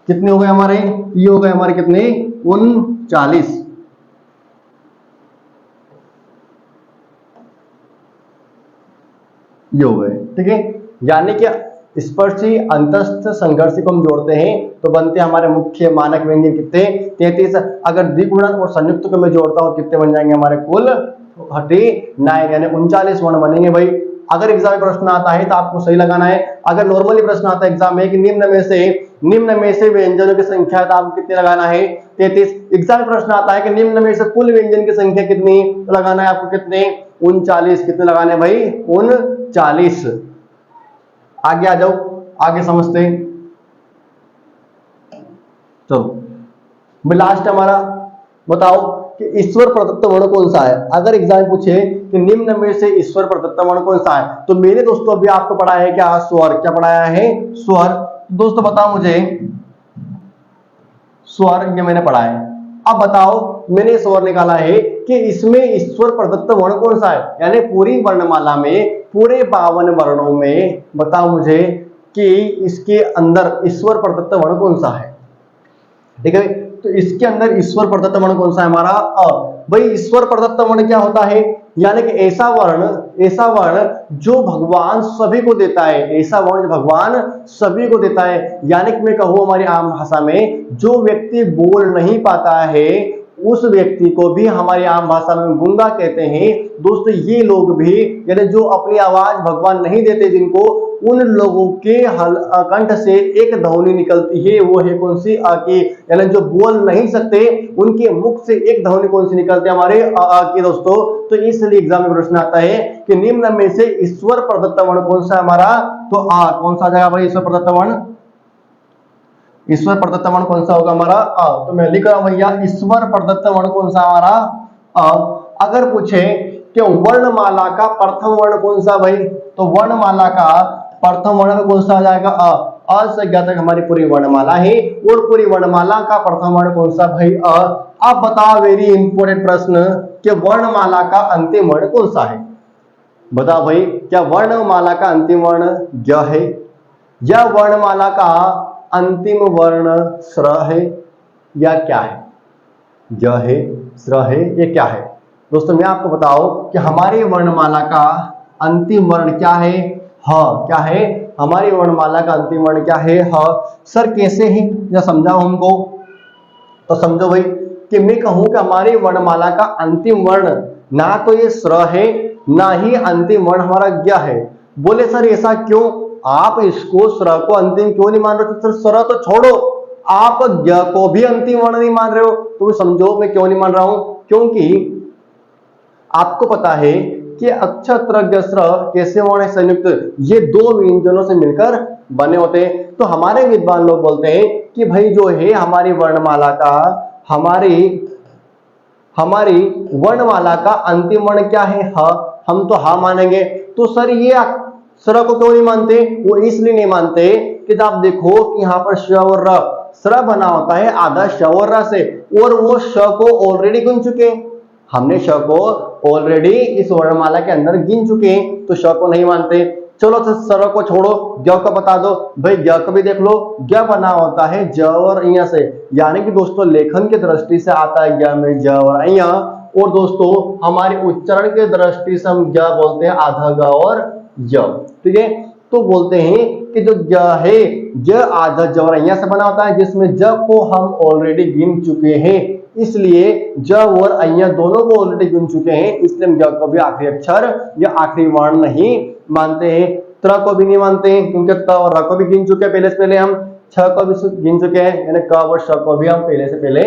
कितने हो गए हमारे? ये हो गए हमारे कितने? 39। ये हो गए, ठीक है। यानी कि स्पर्शी अंतस्थ संघर्षी को हम जोड़ते हैं तो बनते हमारे मुख्य मानक व्यंजन कितने? 33। अगर द्विगुणन और संयुक्त को मैं जोड़ता हूं कितने बन जाएंगे हमारे? कुल 39, यानी 39 वर्ण बनेंगे भाई। अगर एग्जाम में प्रश्न आता है तो आपको सही लगाना है। अगर नॉर्मली प्रश्न आता है एग्जाम में कि निम्न में से व्यंजनों की संख्या है तो आपको कितने लगाना है? 33। एग्जाम में प्रश्न आता है कि निम्न में से कुल व्यंजन की संख्या कितनी, तो लगाना है आपको कितने? 39। कितने लगाने भाई? 39। आगे आ जाओ, आगे समझते हैं। चलो लास्ट हमारा बताओ कि ईश्वर प्रदत्त वर्ण कौन सा है। अगर एग्जाम पूछे कि निम्न में से ईश्वर प्रदत्त वर्ण कौन सा है, तो मैंने दोस्तों अभी आपको पढ़ाया है क्या? स्वर। क्या पढ़ाया है? स्वर। दोस्तों बताओ मुझे, स्वर ये मैंने पढ़ा है। अब बताओ मैंने स्वर निकाला है कि इसमें ईश्वर प्रदत्त वर्ण कौन सा है, यानी पूरी वर्णमाला में पूरे 52 वर्णों में बताओ मुझे कि इसके अंदर ईश्वर प्रदत्त वर्ण कौन सा है। ठीक है, तो इसके अंदर ईश्वर प्रदत्त वर्ण कौन सा है हमारा अ। भाई ईश्वर प्रदत्त वर्ण क्या होता है, यानी कि ऐसा वर्ण जो भगवान सभी को देता है, ऐसा वर्ण जो भगवान सभी को देता है। यानी कि मैं कहूँ हमारी आम भाषा में, जो व्यक्ति बोल नहीं पाता है उस व्यक्ति को भी हमारी आम भाषा में गूंगा कहते हैं। दोस्तों ये लोग भी, यानी जो अपनी आवाज भगवान नहीं देते जिनको, उन लोगों के कंठ से एक ध्वनि निकलती है, वो है कौन सी अ की। यानी जो बोल नहीं सकते उनके मुख से एक ध्वनि कौन सी निकलती है हमारे अ की दोस्तों। तो इसलिए एग्जाम में प्रश्न आता है कि निम्न में से ईश्वर प्रदत्त वर्ण कौन सा हमारा, तो आ कौन सा आ जाएगा भाई ईश्वर प्रदत्त वर्ण, ईश्वर प्रदत्त वर्ण कौन सा होगा हमारा अ। तो मैं लिख रहा हूं भैया ईश्वर प्रदत्त वर्ण कौन सा हमारा अ। अगर पूछे कि वर्णमाला का प्रथम वर्ण कौन सा भाई, तो वर्णमाला का प्रथम वर्ण कौन सा आ जाएगा अ से ज्ञात तक हमारी पूरी वर्णमाला है, और पूरी वर्णमाला का प्रथम वर्ण कौन सा भाई अ। अब बताओ वेरी इंपॉर्टेंट प्रश्न कि वर्णमाला का अंतिम वर्ण कौन सा है। बताओ भाई, क्या वर्णमाला का अंतिम वर्ण ज है, या वर्णमाला का अंतिम वर्ण स्र है, या क्या है, ज है स्र है, ये क्या है। दोस्तों मैं आपको बताओ कि हमारी वर्णमाला का अंतिम वर्ण क्या है, ह। क्या है हमारी वर्णमाला का अंतिम वर्ण क्या है, ह। सर कैसे है, या समझाओ हमको। तो समझो भाई कि मैं कहूं कि हमारी वर्णमाला का अंतिम वर्ण ना तो ये स्र है, ना ही अंतिम वर्ण हमारा ज्ञ है। बोले सर ऐसा क्यों, आप इसको स्र को अंतिम क्यों नहीं मान रहे हो। तो स्र तो छोड़ो, आप ज्ञ को भी अंतिम वर्ण नहीं मान रहे हो। तो समझो मैं क्यों नहीं मान रहा हूं, क्योंकि आपको पता है कि अक्षत्र स्र कैसे वर्ण है संयुक्त, ये दो व्यंजनों से मिलकर बने होते हैं। तो हमारे विद्वान लोग बोलते हैं कि भाई जो है हमारी वर्णमाला का, हमारी वर्णमाला का अंतिम वर्ण क्या है, ह। हम तो हा मानेंगे। तो सर ये स्र को क्यों नहीं मानते, वो इसलिए नहीं मानते कि आप देखो कि यहाँ पर श और र, स्र बना होता है आधा श और र से, और वो श को ऑलरेडी गिन चुके हैं, हमने श को ऑलरेडी इस वर्णमाला के अंदर गिन चुके हैं, तो श को नहीं मानते। चलो तो स्र को छोड़ो, ज्ञ को बता दो भाई, ज्ञ को भी देख लो, ज्ञ बना होता है ज और ञ से। यानी कि दोस्तों लेखन की दृष्टि से आता है ज्ञ में ज और ञ, और दोस्तों हमारे उच्चारण के दृष्टि से हम ज्ञ बोलते हैं आधा ग और य। ठीक है, तो बोलते हैं कि जो ज है, ज आधा ज और ञ से बना होता है, जिसमें ज को हम ऑलरेडी गिन चुके हैं, इसलिए ज और ञ दोनों को ऑलरेडी गिन चुके हैं, इसलिए हम ज को भी आखिरी अक्षर या आखिरी वर्ण नहीं मानते हैं। त्र को भी नहीं मानते हैं क्योंकि त और र को भी गिन चुके हैं पहले से पहले, हम छ को भी गिन चुके हैं, यानी क और श को भी हम पहले से पहले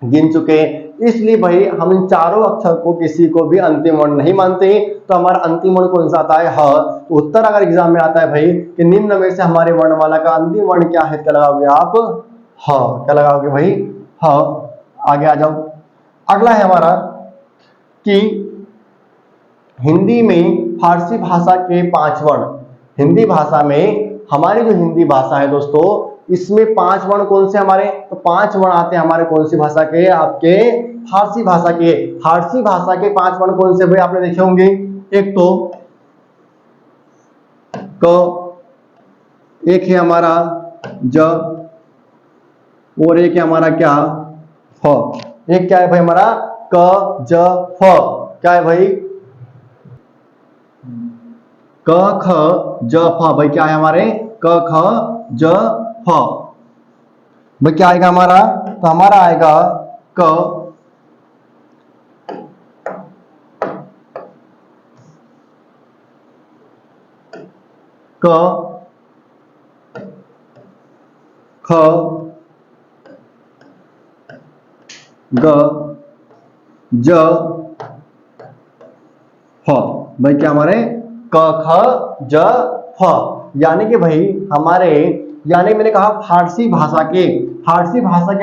गिन चुके हैं। इसलिए भाई हम इन चारों अक्षर को किसी को भी अंतिम वर्ण नहीं मानते हैं। तो हमारा अंतिम वर्ण कौन सा आता है, ह। तो उत्तर अगर एग्जाम में आता है भाई कि निम्न में से हमारे वर्णमाला का अंतिम वर्ण क्या है, क्या लगाओगे आप, ह। क्या लगाओगे भाई, ह। आगे आ जाओ। अगला है हमारा कि हिंदी में फारसी भाषा के 5 वर्ण। हिंदी भाषा में, हमारी जो हिंदी भाषा है दोस्तों, इसमें 5 वर्ण कौन से हमारे, तो 5 वर्ण आते हैं हमारे कौन सी भाषा के, आपके फारसी भाषा के। फारसी भाषा के 5 वर्ण कौन से भाई आपने देखे होंगे, एक तो क, एक है हमारा ज, और एक है हमारा क्या, फ। एक क्या है भाई हमारा क ज फ, क्या है भाई क ख ज फ। भाई क्या है हमारे क ख ज फ। भाई क्या आएगा हमारा, तो हमारा आएगा क, ख, ग, ज, फ। भाई क्या हमारे क ख ज फ। यानी कि भाई हमारे, यानी मैंने कहा फारसी भाषा के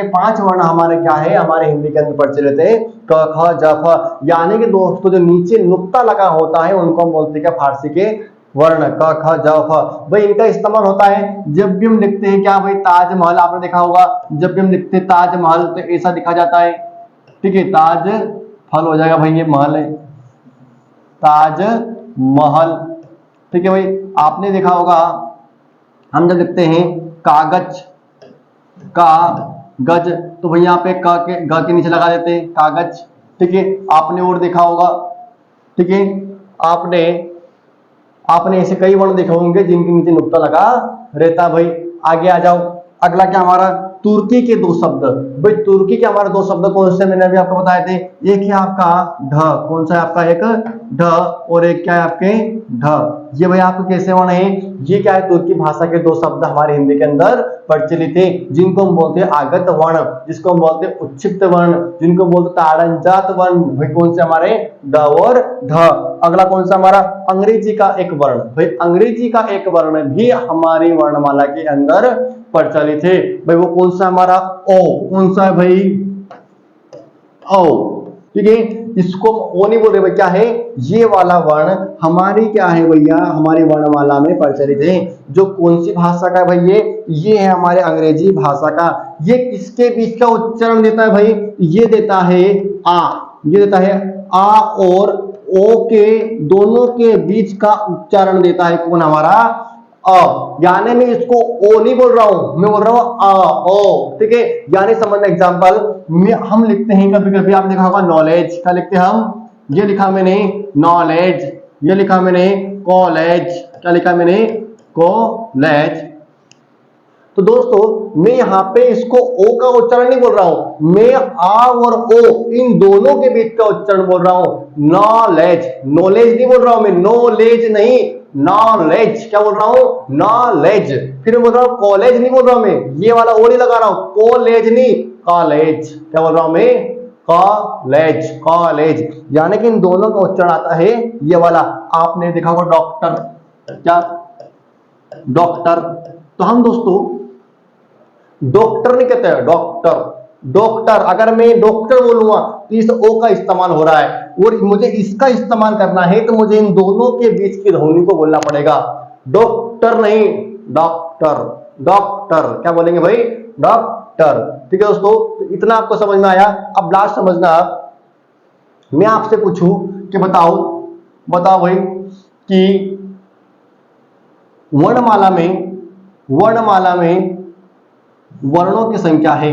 5 वर्ण हमारे क्या है, हमारे हिंदी के अंदर प्रचलित है, क ख ज फ। यानी कि दोस्तों जो नीचे नुक्ता लगा होता है उनको हम बोलते हैं क्या, फारसी के वर्ण क ख ज फ। भाई इनका इस्तेमाल होता है जब भी हम लिखते हैं क्या भाई, ताजमहल आपने देखा होगा, जब भी हम लिखते हैं ताजमहल तो ऐसा दिखा जाता है। ठीक है, ताज फल हो जाएगा भाई, ये महल है, ताज महल। ठीक है भाई, आपने देखा होगा हम जब लिखते हैं कागज का गज, तो भैया यहाँ पे ग के नीचे लगा देते हैं कागज। ठीक है, आपने और देखा होगा, ठीक है, आपने आपने ऐसे कई वर्ण देखे होंगे जिनके नीचे नुक्ता लगा रहता। भाई आगे आ जाओ, अगला क्या हमारा तुर्की के दो शब्द। भाई तुर्की के हमारे दो शब्द कौन से, मैंने अभी आपको बताए थे। एक है आपका ढ, कौन सा है आपका, एक ढ, और एक क्या है आपके ढ। ये भाई आपके कैसे वर्ण है, ये क्या है, तुर्की भाषा के दो शब्द हमारे हिंदी के अंदर प्रचलित है, जिनको हम बोलते हैं आगत वर्ण, जिसको हम बोलते हैं उच्छिष्ट वर्ण, जिनको बोलते हैं ताड़नजात वर्ण। भाई कौन से हमारे ड और ढ। अगला कौन सा हमारा अंग्रेजी का एक वर्ण। भाई अंग्रेजी का एक वर्ण भी हमारी वर्णमाला के अंदर प्रचलित है। भाई वो कौन सा हमारा ओ, कौन सा है भाई ओ। ठीक है, इसको ओ नहीं बोल रहे भाई, क्या है ये वाला वर्ण हमारी क्या है भैया, हमारी वर्णमाला में प्रचलित है। जो कौन सी भाषा का है भाई, ये है हमारे अंग्रेजी भाषा का। ये किसके बीच का उच्चारण देता है भाई, ये देता है आ, ये देता है आ और ओ के दोनों के बीच का उच्चारण देता है कौन, हमारा अ। यानी मैं इसको ओ नहीं बोल रहा हूं, मैं बोल रहा हूं अ ओ। ठीक है, यानी समझना एग्जांपल में हम लिखते हैं, कभी कभी आपने देखा होगा नॉलेज, क्या लिखते हैं हम, ये लिखा मैंने नॉलेज, ये लिखा मैंने कॉलेज, क्या लिखा मैंने कॉलेज। तो दोस्तों मैं यहाँ पे इसको ओ का उच्चारण नहीं बोल रहा हूं, मैं आ और ओ इन दोनों के बीच का उच्चारण बोल रहा हूं। नॉलेज, नॉलेज नहीं बोल रहा हूं मैं, नॉलेज नहीं, नॉलेज, क्या बोल रहा हूं, नॉलेज। फिर मैं बोल रहा हूं कॉलेज नहीं बोल रहा हूं मैं, ये वाला ओ नहीं लगा रहा हूं, कॉलेज नहीं कॉलेज, क्या बोल रहा हूं मैं, कॉलेज, कॉलेज। यानी कि इन दोनों का उच्चारण आता है ये वाला। आपने देखा होगा डॉक्टर, क्या डॉक्टर, तो हम दोस्तों डॉक्टर नहीं कहते हैं, डॉक्टर, डॉक्टर। अगर मैं डॉक्टर बोलूंगा तो इस ओ का इस्तेमाल हो रहा है, और मुझे इसका इस्तेमाल करना है तो मुझे इन दोनों के बीच की ध्वनि को बोलना पड़ेगा, डॉक्टर नहीं डॉक्टर, डॉक्टर, क्या बोलेंगे भाई, डॉक्टर। ठीक है दोस्तों, तो इतना आपको समझ में आया। अब लास्ट समझना, मैं आपसे पूछूं कि बताओ बताओ भाई कि वर्णमाला में वर्णों की संख्या है,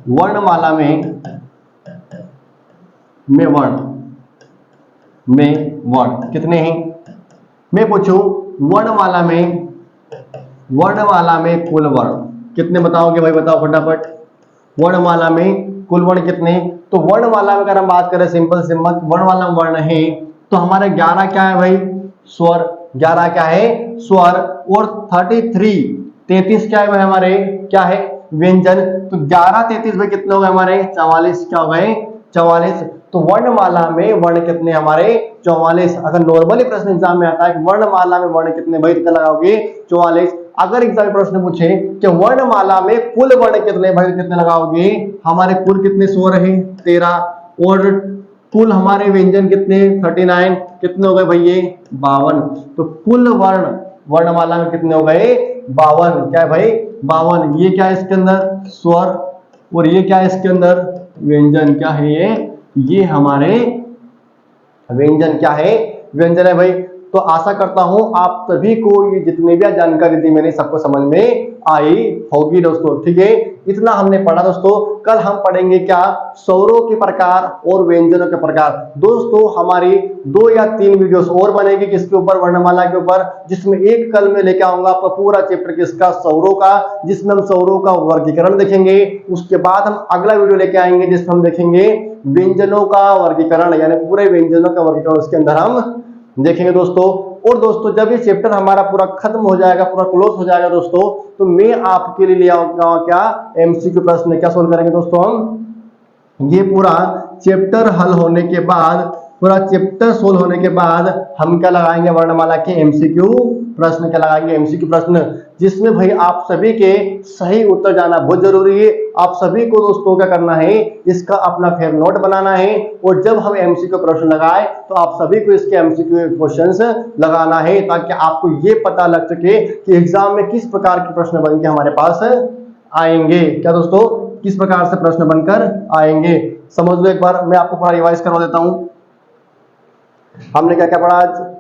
वर्णमाला में वर्ण कितने हैं। मैं पूछूं वर्णमाला में कुल वर्ण कितने, बताओगे भाई, बताओ फटाफट। वर्णमाला में कुल वर्ण कितने, तो वर्णमाला में अगर हम बात करें सिंपल सिंपल वर्णमाला में वर्ण है तो हमारे 11 क्या है भाई, स्वर, 11 क्या है स्वर, और 33 क्या है भाई हमारे, क्या है व्यंजन। तो 11 33 भाई कितने हो गए हमारे 44, क्या हो गए 44। तो वर्णमाला में वर्ण कितने हमारे 44। अगर नॉर्मली प्रश्न एग्जाम में आता है कि वर्णमाला में वर्ण कितने, भाई कितना लगाओगे 44। अगर एग्जाम में प्रश्न पूछे कि वर्णमाला में कुल वर्ण कितने, भाई कितने लगाओगे, हमारे कुल कितने स्वर है 13, और कुल हमारे व्यंजन कितने 39, कितने हो गए भाई ये 52। तो कुल वर्ण वर्णमाला में कितने हो गए 52, क्या है भाई 52। ये क्या है इसके अंदर स्वर, और ये क्या है इसके अंदर व्यंजन, क्या है ये हमारे व्यंजन, क्या है व्यंजन है भाई। तो आशा करता हूं आप सभी को ये जितनी भी जानकारी दी मैंने सबको समझ में आई होगी दोस्तों। ठीक है, इतना हमने पढ़ा दोस्तों। कल हम पढ़ेंगे क्या, स्वरों के प्रकार और व्यंजनों के प्रकार। दोस्तों हमारी 2 या 3 वीडियोस और बनेगी किसके ऊपर, वर्णमाला के ऊपर, जिसमें एक कल में लेके आऊंगा आपका पूरा चैप्टर किसका, स्वरों का, जिसमें हम स्वरों का वर्गीकरण देखेंगे। उसके बाद हम अगला वीडियो लेके आएंगे जिसमें हम देखेंगे व्यंजनों का वर्गीकरण, यानी पूरे व्यंजनों का वर्गीकरण उसके अंदर हम देखेंगे दोस्तों। और दोस्तों जब ये चैप्टर हमारा पूरा खत्म हो जाएगा, पूरा क्लोज हो जाएगा दोस्तों, तो मैं आपके लिए ले आऊंगा क्या, एमसीक्यू प्रश्न। क्या सोल्व करेंगे दोस्तों हम, ये पूरा चैप्टर हल होने के बाद, पूरा चैप्टर सोल्व होने के बाद हम क्या लगाएंगे, वर्णमाला के एमसीक्यू प्रश्न। क्या लगाएंगे, एमसीक्यू प्रश्न, जिसमें भाई आप सभी के सही उत्तर जाना बहुत जरूरी है। आप सभी को दोस्तों क्या करना है, इसका अपना फेयर नोट बनाना है, और जब हम एमसीक्यू प्रश्न लगाए तो आप सभी को इसके एमसीक्यू क्वेश्चंस लगाना है, ताकि आपको ये पता लग सके कि एग्जाम में किस प्रकार के प्रश्न बन के हमारे पास आएंगे। क्या दोस्तों, किस प्रकार से प्रश्न बनकर आएंगे, समझ लो एक बार। मैं आपको पूरा रिवाइज करवा देता हूं, हमने क्या क्या पढ़ा आज।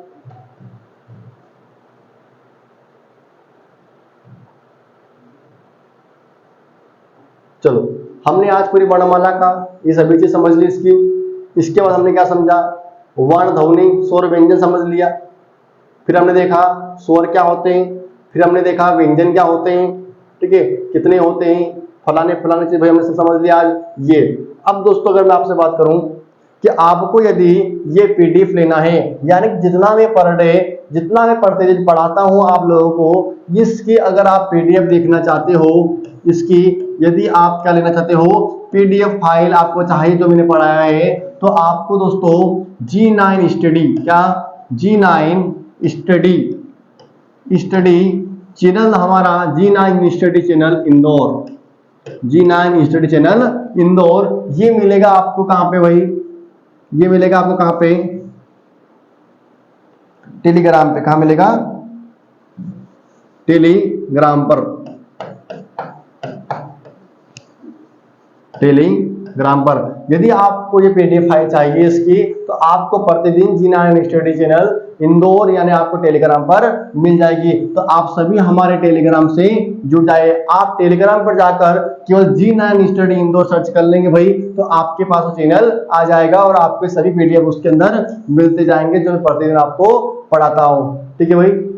हमने आज पूरी वर्णमाला का ये सभी चीज समझ ली इसकी। इसके बाद हमने क्या समझा, वर्ण ध्वनि स्वर व्यंजन समझ लिया। फिर हमने देखा स्वर क्या होते हैं, फिर हमने देखा व्यंजन क्या होते हैं, ठीक है, कितने होते हैं, फलाने फलाने चीज भाई हमने सब समझ लिया आज ये। अब दोस्तों अगर मैं आपसे बात करूं कि आपको यदि ये पीडीएफ लेना है, यानी जितना मैं पर डे जितना मैं पढ़ाता हूं आप लोगों को, इसकी अगर आप पीडीएफ देखना चाहते हो, इसकी यदि आप क्या लेना चाहते हो, पीडीएफ फाइल आपको चाहिए जो मैंने पढ़ाया है, तो आपको दोस्तों G9 स्टडी, क्या G9 स्टडी चैनल, हमारा G9 study channel Indore, G9 study channel Indore, ये मिलेगा आपको कहां पे भाई, ये मिलेगा आपको कहां पे, टेलीग्राम पे। कहां मिलेगा, टेलीग्राम पर, टेलीग्राम पर। यदि आपको ये पीडीएफ फाइल चाहिए इसकी, तो आपको प्रतिदिन G9 स्टडी चैनल इंदौर यानी आपको टेलीग्राम पर मिल जाएगी। तो आप सभी हमारे टेलीग्राम से जुड़ जाए। आप टेलीग्राम पर जाकर केवल G9 स्टडी इंदौर सर्च कर लेंगे भाई, तो आपके पास वो चैनल आ जाएगा और आपके सभी पीडीएफ उसके अंदर मिलते जाएंगे जो मैं प्रतिदिन आपको पढ़ाता हूँ। ठीक है भाई।